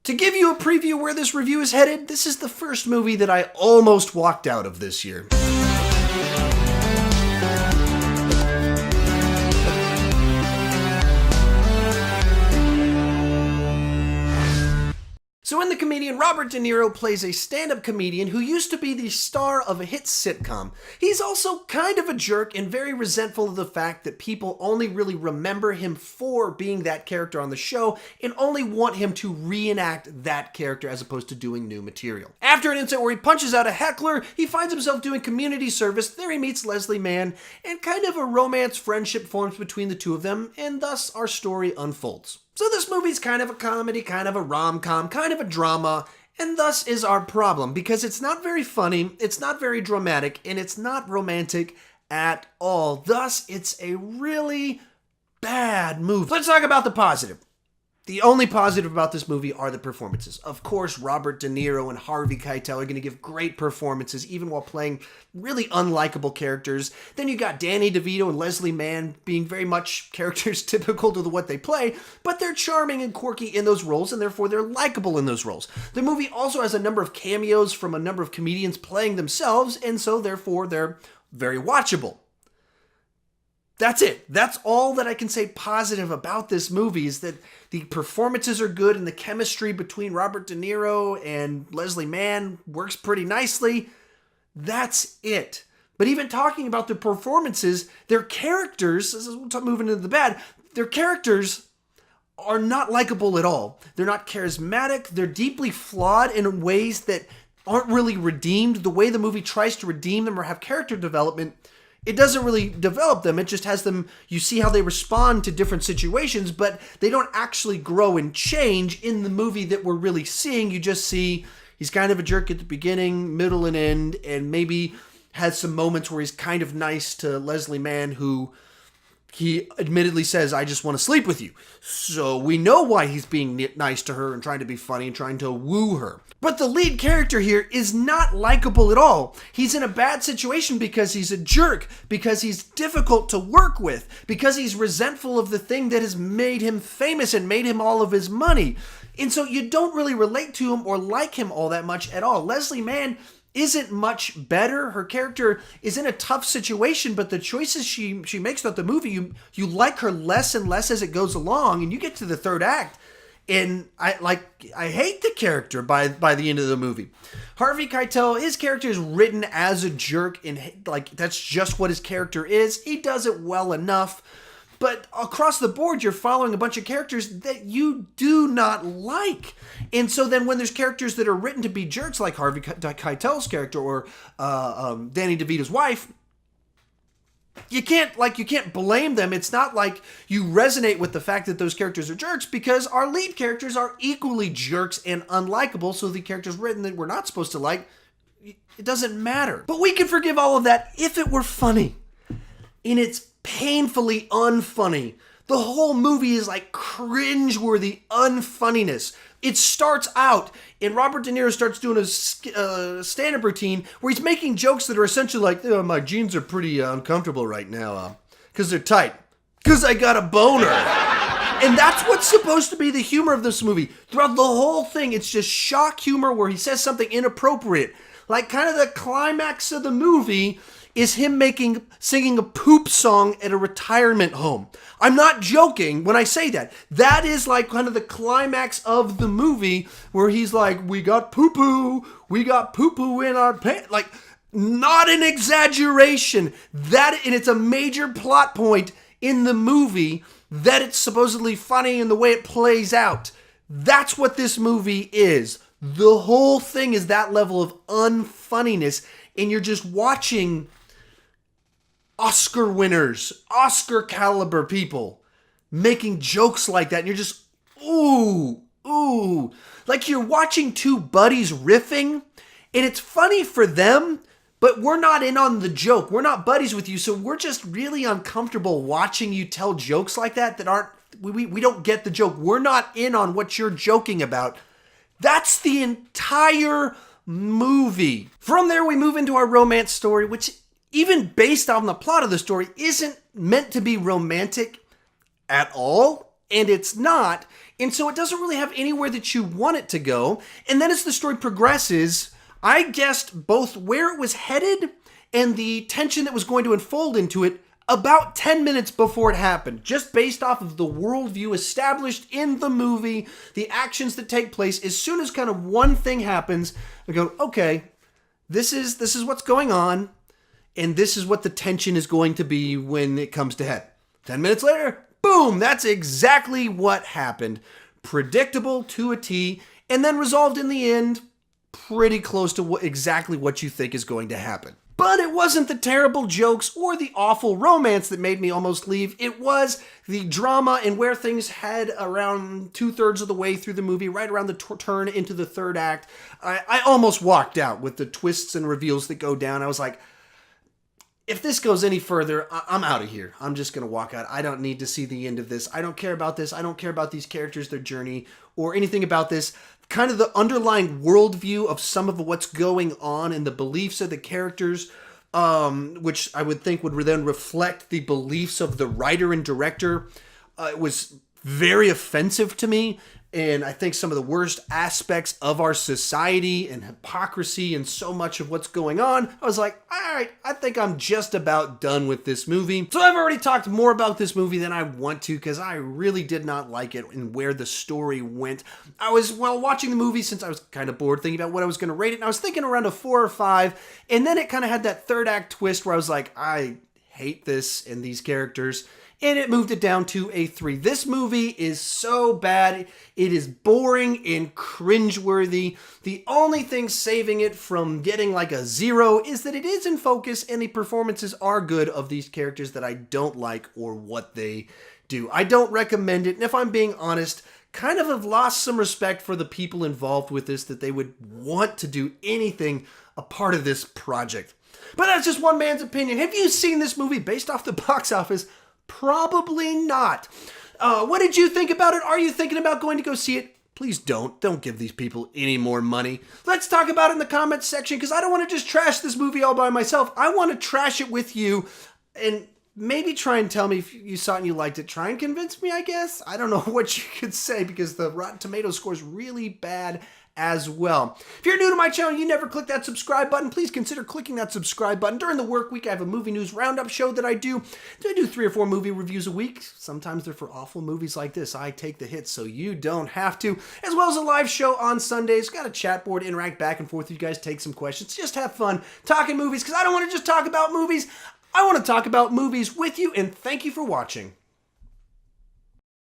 To give you a preview where this review is headed, this is the first movie that I almost walked out of this year. So when the comedian Robert De Niro plays a stand-up comedian who used to be the star of a hit sitcom, he's also kind of a jerk and very resentful of the fact that people only really remember him for being that character on the show and only want him to reenact that character as opposed to doing new material. After an incident where he punches out a heckler, he finds himself doing community service. There he meets Leslie Mann, and kind of a romance friendship forms between the two of them, and thus our story unfolds. So this movie's kind of a comedy, kind of a rom-com, kind of a drama, and thus is our problem, because it's not very funny, it's not very dramatic, and it's not romantic at all. Thus, it's a really bad movie. Let's talk about the positive. The only positive about this movie are the performances. Of course, Robert De Niro and Harvey Keitel are going to give great performances, even while playing really unlikable characters. Then you got Danny DeVito and Leslie Mann being very much characters typical to what they play, but they're charming and quirky in those roles, and therefore they're likable in those roles. The movie also has a number of cameos from a number of comedians playing themselves, and so therefore they're very watchable. That's it. That's all that I can say positive about this movie, is that the performances are good and the chemistry between Robert De Niro and Leslie Mann works pretty nicely. That's it. But even talking about the performances, their characters, we'll move into the bad, their characters are not likable at all. They're not charismatic. They're deeply flawed in ways that aren't really redeemed. The way the movie tries to redeem them or have character development, it doesn't really develop them. It just has them, you see how they respond to different situations, but they don't actually grow and change in the movie that we're really seeing. You just see he's kind of a jerk at the beginning, middle, and end, and maybe has some moments where he's kind of nice to Leslie Mann, who he admittedly says, I just want to sleep with you. So we know why he's being nice to her and trying to be funny and trying to woo her. But the lead character here is not likable at all. He's in a bad situation because he's a jerk, because he's difficult to work with, because he's resentful of the thing that has made him famous and made him all of his money. And so you don't really relate to him or like him all that much at all. Leslie Mann isn't much better. Her character is in a tough situation, but the choices she makes throughout the movie, you like her less and less as it goes along, and you get to the third act, and I hate the character by the end of the movie. Harvey Keitel, his character is written as a jerk, and that's just what his character is. He does it well enough. But across the board, you're following a bunch of characters that you do not like. And so then when there's characters that are written to be jerks, like Harvey Keitel's character or Danny DeVito's wife, you can't blame them. It's not like you resonate with the fact that those characters are jerks, because our lead characters are equally jerks and unlikable. So the characters written that we're not supposed to like, it doesn't matter. But we can forgive all of that if it were funny. And it's painfully unfunny. The whole movie is like cringeworthy unfunniness. It starts out, and Robert De Niro starts doing a stand-up routine where he's making jokes that are essentially like, oh, my jeans are pretty uncomfortable right now because they're tight. Because I got a boner. And that's what's supposed to be the humor of this movie. Throughout the whole thing, it's just shock humor where he says something inappropriate. Like kind of the climax of the movie is him singing a poop song at a retirement home. I'm not joking when I say that. That is like kind of the climax of the movie where he's like, we got poo-poo in our pants. Like, not an exaggeration. And it's a major plot point in the movie that it's supposedly funny in the way it plays out. That's what this movie is. The whole thing is that level of unfunniness, and you're just watching Oscar winners, Oscar caliber people making jokes like that, and you're just, ooh. Like you're watching two buddies riffing, and it's funny for them, but we're not in on the joke. We're not buddies with you, so we're just really uncomfortable watching you tell jokes like that aren't, we don't get the joke. We're not in on what you're joking about. That's the entire movie. From there, we move into our romance story, which, even based on the plot of the story, isn't meant to be romantic at all. and it's not. And so it doesn't really have anywhere that you want it to go. And then as the story progresses, I guessed both where it was headed and the tension that was going to unfold into it about 10 minutes before it happened, just based off of the worldview established in the movie, the actions that take place. As soon as kind of one thing happens, I go, okay, this is what's going on, and this is what the tension is going to be when it comes to head. 10 minutes later, boom, that's exactly what happened. Predictable to a T, and then resolved in the end, pretty close to exactly what you think is going to happen. But it wasn't the terrible jokes or the awful romance that made me almost leave. It was the drama and where things head around 2/3 of the way through the movie, right around the turn into the third act. I almost walked out with the twists and reveals that go down. I was like, if this goes any further, I'm out of here. I'm just going to walk out. I don't need to see the end of this. I don't care about this. I don't care about these characters, their journey, or anything about this. Kind of the underlying worldview of some of what's going on and the beliefs of the characters, which I would think would then reflect the beliefs of the writer and director. It was very offensive to me. And I think some of the worst aspects of our society and hypocrisy and so much of what's going on, I was like, all right, I think I'm just about done with this movie. So I've already talked more about this movie than I want to because I really did not like it and where the story went. I was, watching the movie since I was kind of bored thinking about what I was going to rate it. And I was thinking around a 4 or 5. And then it kind of had that third act twist where I was like, I hate this and these characters. And it moved it down to a 3. This movie is so bad. It is boring and cringeworthy. The only thing saving it from getting like a 0 is that it is in focus and the performances are good of these characters that I don't like or what they do. I don't recommend it. And if I'm being honest, kind of have lost some respect for the people involved with this, that they would want to do anything a part of this project. But that's just one man's opinion. Have you seen this movie based off the box office? Probably not. What did you think about it? Are you thinking about going to go see it? Please don't. Don't give these people any more money. Let's talk about it in the comments section because I don't want to just trash this movie all by myself. I want to trash it with you and maybe try and tell me if you saw it and you liked it. Try and convince me, I guess. I don't know what you could say because the Rotten Tomatoes score is really bad as well. If you're new to my channel and you never clicked that subscribe button, please consider clicking that subscribe button. During the work week, I have a movie news roundup show that I do. I do 3 or 4 movie reviews a week. Sometimes they're for awful movies like this. I take the hits so you don't have to. As well as a live show on Sundays. Got a chat board, interact back and forth. You guys take some questions. Just have fun talking movies because I don't want to just talk about movies. I want to talk about movies with you, and thank you for watching.